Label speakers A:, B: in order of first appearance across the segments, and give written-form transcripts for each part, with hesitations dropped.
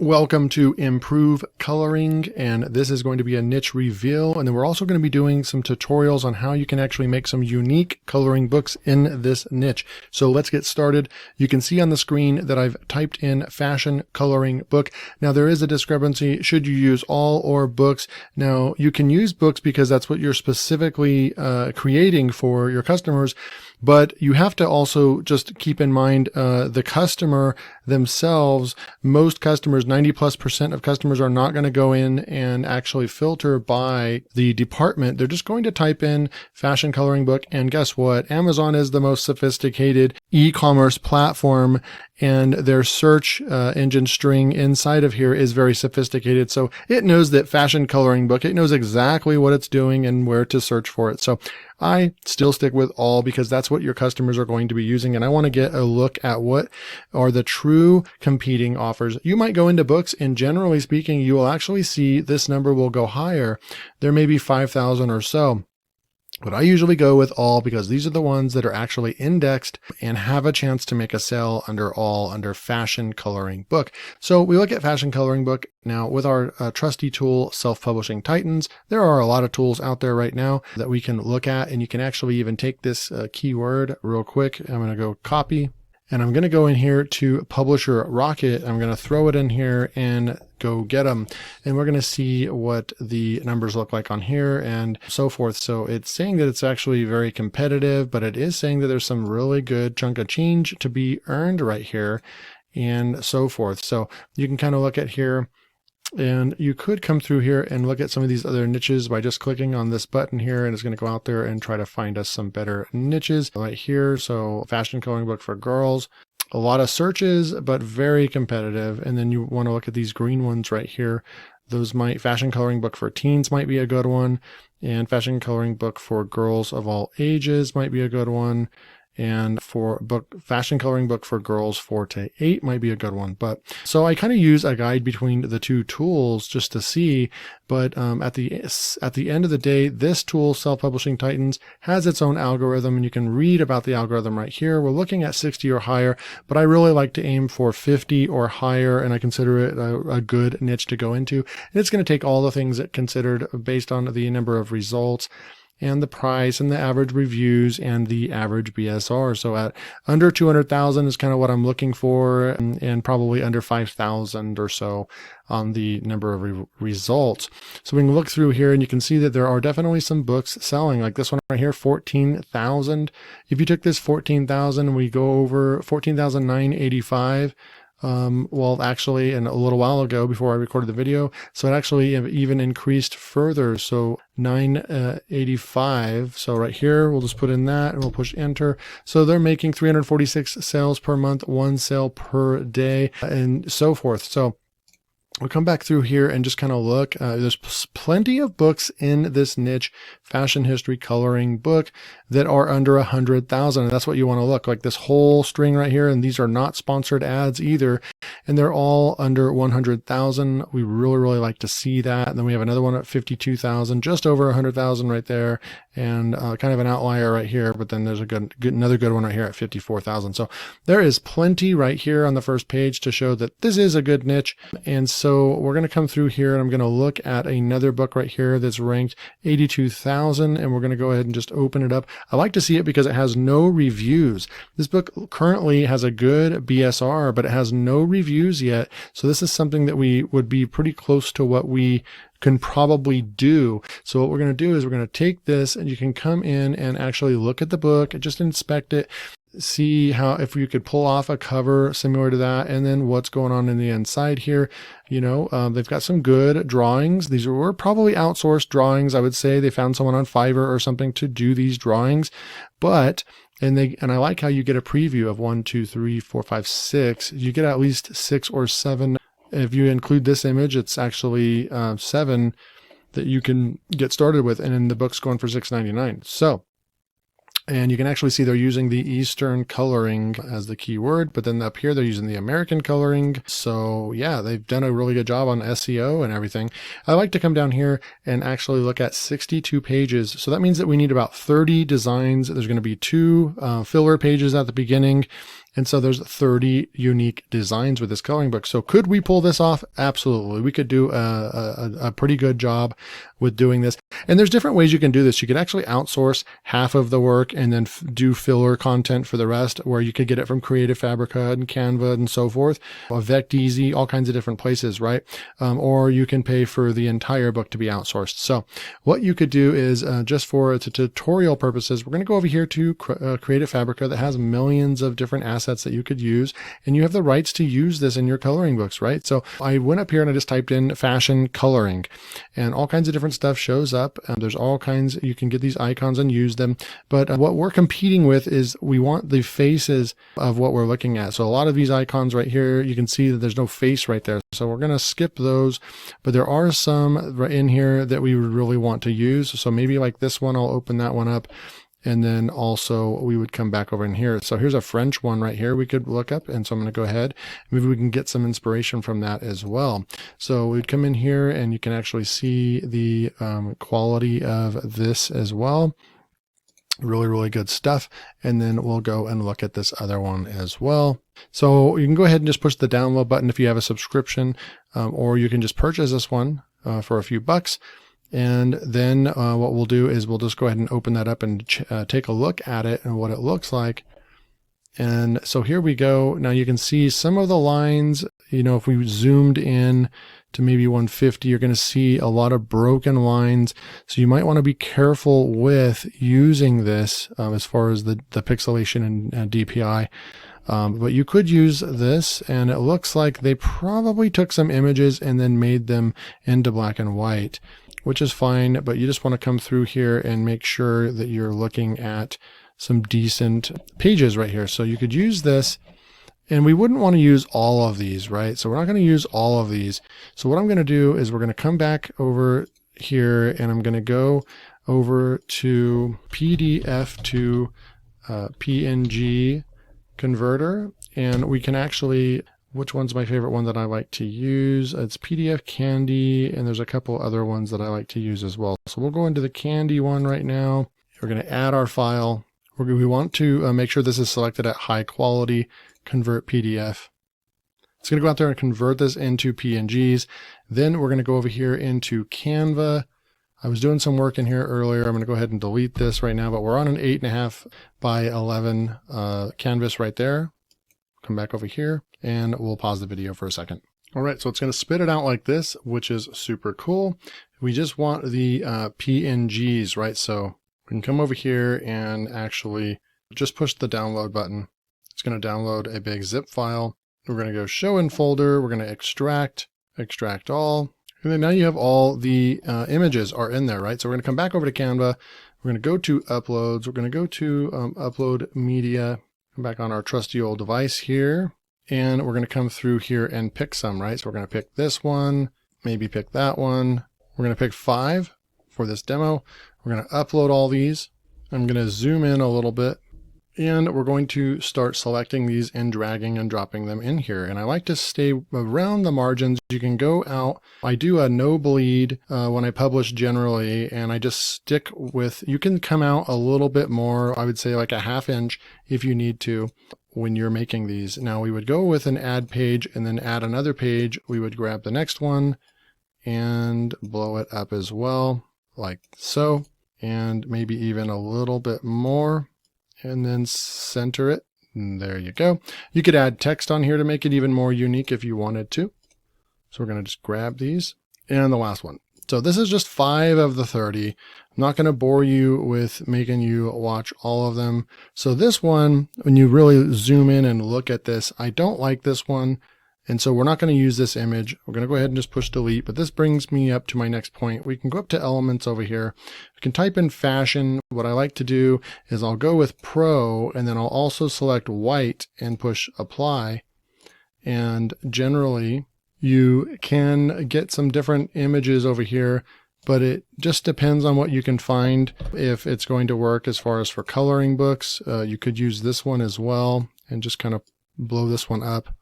A: Welcome to Improve Coloring, and this is going to be a niche reveal, and then we're also going to be doing some tutorials on how you can actually make some unique coloring books in this niche. So let's get started. You can see on the screen that I've typed in fashion coloring book. Now there is a discrepancy. Should you use all or books? Now you can use books because that's what you're specifically creating for your customers. But you have to also just keep in mind the customer themselves. Most customers, 90+% of customers, are not going to go in and actually filter by the department. They're just going to type in fashion coloring book. And guess what? Amazon is the most sophisticated e-commerce platform, and their search engine string inside of here is very sophisticated. So it knows that fashion coloring book, it knows exactly what it's doing and where to search for it. So I still stick with all because that's what your customers are going to be using. And I want to get a look at what are the true competing offers. You might go into books, and generally speaking, you will actually see this number will go higher. There may be 5,000 or so. But I usually go with all because these are the ones that are actually indexed and have a chance to make a sale under all, under fashion coloring book. So we look at fashion coloring book. Now with our trusty tool, Self-Publishing Titans, there are a lot of tools out there right now that we can look at, and you can actually even take this keyword real quick. I'm going to go copy, and I'm going to go in here to Publisher Rocket. I'm going to throw it in here and go get them. And we're going to see what the numbers look like on here and so forth. So it's saying that it's actually very competitive, but it is saying that there's some really good chunk of change to be earned right here and so forth. So you can kind of look at here, and you could come through here and look at some of these other niches by just clicking on this button here, and it's going to go out there and try to find us some better niches right here. So fashion coloring book for girls, a lot of searches, but very competitive. And then you want to look at these green ones right here. Those might, fashion coloring book for teens might be a good one. And fashion coloring book for girls of all ages might be a good one. And for fashion coloring book for girls 4 to 8 might be a good one. But so I kind of use a guide between the two tools just to see. But at the end of the day, this tool, Self-Publishing Titans, has its own algorithm, and you can read about the algorithm right here. We're looking at 60 or higher, but I really like to aim for 50 or higher, and I consider it a good niche to go into. And it's going to take all the things that considered based on the number of results and the price and the average reviews and the average BSR. So at under 200,000 is kind of what I'm looking for, and probably under 5,000 or so on the number of results. So we can look through here, and you can see that there are definitely some books selling, like this one right here, 14,000. If you took this 14,000 and we go over 14,985, well, actually, and a little while ago before I recorded the video, so it actually even increased further. So 985. So right here, we'll just put in that and we'll push enter. So they're making 346 sales per month, 1 sale per day, and so forth. So we'll come back through here and just kind of look. There's plenty of books in this niche, fashion history coloring book, that are under 100,000. And that's what you want to look like, this whole string right here. And these are not sponsored ads either. And they're all under 100,000. We really like to see that. And then we have another one at 52,000, just over 100,000 right there. And kind of an outlier right here. But then there's another good one right here at 54,000. So there is plenty right here on the first page to show that this is a good niche. And so we're going to come through here, and I'm going to look at another book right here that's ranked 82,000, and we're going to go ahead and just open it up. I like to see it because it has no reviews. This book currently has a good BSR, but it has no reviews yet. So this is something that we would be pretty close to what we can probably do. So what we're going to do is we're going to take this, and you can come in and actually look at the book and just inspect it, see how, if you could pull off a cover similar to that, and then what's going on in the inside here. You know, they've got some good drawings. These were probably outsourced drawings. I would say they found someone on Fiverr or something to do these drawings, but and I like how you get a preview of 1, 2, 3, 4, 5, 6. You get at least 6 or 7. If you include this image, it's actually 7 that you can get started with, and then the book's going for $6.99. So And you can actually see they're using the Eastern coloring as the keyword, but then up here they're using the American coloring. So yeah, they've done a really good job on SEO and everything. I like to come down here and actually look at 62 pages. So that means that we need about 30 designs. There's going to be 2 filler pages at the beginning. And so there's 30 unique designs with this coloring book. So could we pull this off? Absolutely. We could do a pretty good job with doing this. And there's different ways you can do this. You could actually outsource half of the work and then do filler content for the rest, where you could get it from Creative Fabrica and Canva and so forth, VectEasy, all kinds of different places, right? Or you can pay for the entire book to be outsourced. So what you could do is just for tutorial purposes, we're going to go over here to Creative Fabrica that has millions of different assets that you could use, and you have the rights to use this in your coloring books, right? So I went up here and I just typed in fashion coloring, and all kinds of different stuff shows up. There's all kinds, you can get these icons and use them. But what we're competing with is we want the faces of what we're looking at. So a lot of these icons right here, you can see that there's no face right there. So we're going to skip those, but there are some in here that we would really want to use. So maybe like this one, I'll open that one up. And then also we would come back over in here. So here's a French one right here we could look up. And so I'm going to go ahead. Maybe we can get some inspiration from that as well. So we'd come in here and you can actually see the quality of this as well. Really, really good stuff. And then we'll go and look at this other one as well. So you can go ahead and just push the download button if you have a subscription, or you can just purchase this one for a few bucks. And then what we'll do is we'll just go ahead and open that up and take a look at it and what it looks like. And so here we go. Now you can see some of the lines, you know, if we zoomed in to maybe 150, you're going to see a lot of broken lines. So you might want to be careful with using this as far as the pixelation and DPI. But you could use this, and it looks like they probably took some images and then made them into black and white, which is fine, but you just want to come through here and make sure that you're looking at some decent pages right here. So you could use this, and we wouldn't want to use all of these, right? So we're not going to use all of these. So what I'm going to do is we're going to come back over here, and I'm going to go over to PDF to PNG converter, and we can actually, which one's my favorite one that I like to use? It's PDF Candy, and there's a couple other ones that I like to use as well. So we'll go into the Candy one right now. We're going to add our file. We want to make sure this is selected at high quality, convert PDF. It's going to go out there and convert this into PNGs. Then we're going to go over here into Canva. I was doing some work in here earlier. I'm going to go ahead and delete this right now, but we're on an 8.5 by 11 canvas right there. Come back over here and we'll pause the video for a second. All right, so it's going to spit it out like this, which is super cool. We just want the PNGs, right? So we can come over here and actually just push the download button. It's going to download a big zip file. We're going to go show in folder. We're going to extract all. And then now you have all the images are in there, right? So we're going to come back over to Canva. We're going to go to uploads. We're going to go to upload media. Come back on our trusty old device here. And we're going to come through here and pick some, right? So we're going to pick this one, maybe pick that one. We're going to pick 5 for this demo. We're going to upload all these. I'm going to zoom in a little bit. And we're going to start selecting these and dragging and dropping them in here. And I like to stay around the margins. You can go out. I do a no bleed when I publish generally, and I just stick with, you can come out a little bit more. I would say like a 1/2 inch if you need to when you're making these. Now we would go with an add page and then add another page. We would grab the next one and blow it up as well, like so, and maybe even a little bit more. And then center it. And there you go. You could add text on here to make it even more unique if you wanted to. So we're going to just grab these. And the last one. So this is just 5 of the 30. I'm not going to bore you with making you watch all of them. So this one, when you really zoom in and look at this, I don't like this one. And so we're not going to use this image. We're going to go ahead and just push delete, but this brings me up to my next point. We can go up to elements over here. We can type in fashion. What I like to do is I'll go with pro, and then I'll also select white and push apply. And generally you can get some different images over here but it just depends on what you can find. If it's going to work as far as for coloring books, you could use this one as well and just kind of blow this one up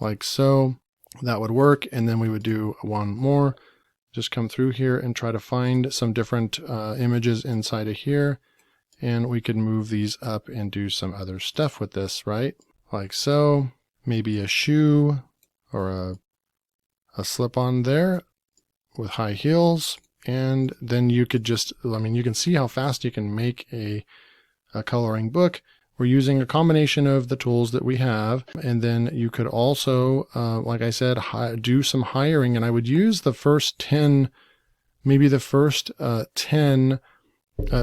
A: like so. That would work. And then we would do one more. Just come through here and try to find some different images inside of here. And we could move these up and do some other stuff with this, right? Like so. Maybe a shoe or a slip-on there with high heels. And then you could just, I mean, you can see how fast you can make a coloring book. We're using a combination of the tools that we have. And then you could also, like I said, do some hiring. And I would use the first 10, maybe the first 10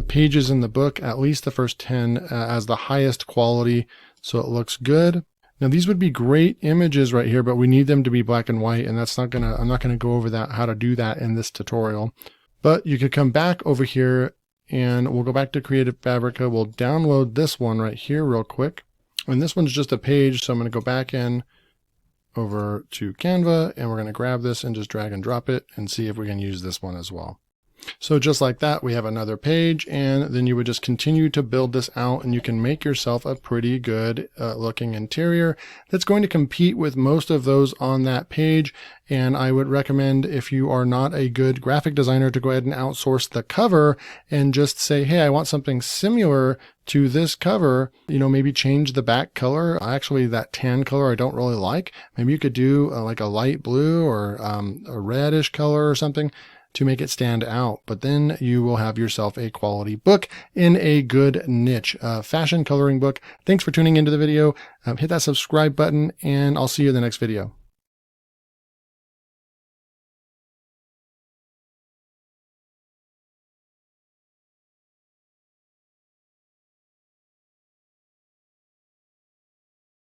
A: pages in the book, at least the first 10 as the highest quality, so it looks good. Now these would be great images right here, but we need them to be black and white, and that's not gonna, I'm not gonna go over that, how to do that in this tutorial. But you could come back over here and we'll go back to Creative Fabrica. We'll download this one right here real quick. And this one's just a page, so I'm gonna go back in over to Canva and we're gonna grab this and just drag and drop it and see if we can use this one as well. So just like that, we have another page, and then you would just continue to build this out and you can make yourself a pretty good looking interior that's going to compete with most of those on that page. And I would recommend, if you are not a good graphic designer, to go ahead and outsource the cover and just say, hey, I want something similar to this cover, you know, maybe change the back color. Actually, that tan color I don't really like. Maybe you could do like a light blue or a reddish color or something to make it stand out. But then you will have yourself a quality book in a good niche, fashion coloring book. Thanks for tuning into the video. Hit that subscribe button and I'll see you in the next video.